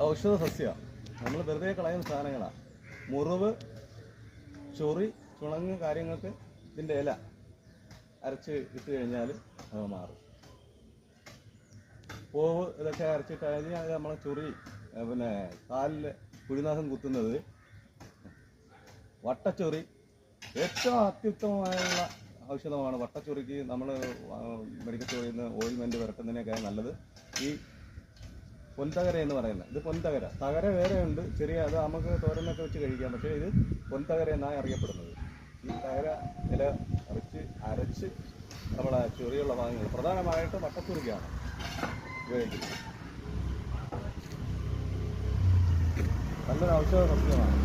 ഔഷധ സസ്യമാണ്. നമ്മൾ വെറുതെ കളയുന്ന സാധനങ്ങളാണ്. മുറിവ്, ചൊറി, ചുണങ്ങ് കാര്യങ്ങൾക്ക് ഇതിൻ്റെ ഇല അരച്ച് ഇട്ട് കഴിഞ്ഞാൽ അത് മാറും. പൂവ് ഇതൊക്കെ അരച്ചിട്ട് കഴിഞ്ഞാൽ നമ്മളെ ചൊറി, പിന്നെ കാലിൽ കുഴിനാസം കുത്തുന്നത്, വട്ടച്ചൊറി ഏറ്റവും അത്യുത്തമമായുള്ള ഔഷധമാണ്. വട്ടച്ചൊറിക്ക് നമ്മൾ മെഡിക്കൽ സ്റ്റോറിൽ നിന്ന് ഓയിൽമെൻറ്റ് പുരട്ടുന്നതിനേക്കാൾ നല്ലത് ഈ പൊൻതകര എന്ന് പറയുന്നത്. ഇത് പൊൻതകര, തകര വേറെ ഉണ്ട് ചെറിയ, അത് നമുക്ക് തോരനൊക്കെ വെച്ച് കഴിക്കാം. പക്ഷേ ഇത് പൊൻതകര എന്നാണ് അറിയപ്പെടുന്നത്. ഈ തകര ഇല അരച്ച് നമ്മളെ ചൊറിയുള്ള ഭാഗങ്ങൾ പ്രധാനമായിട്ടും വട്ടച്ചൊറിക്കാണ് ഉപയോഗിക്കുന്നത്. നല്ലൊരു ഔഷധ സസ്യമാണ്.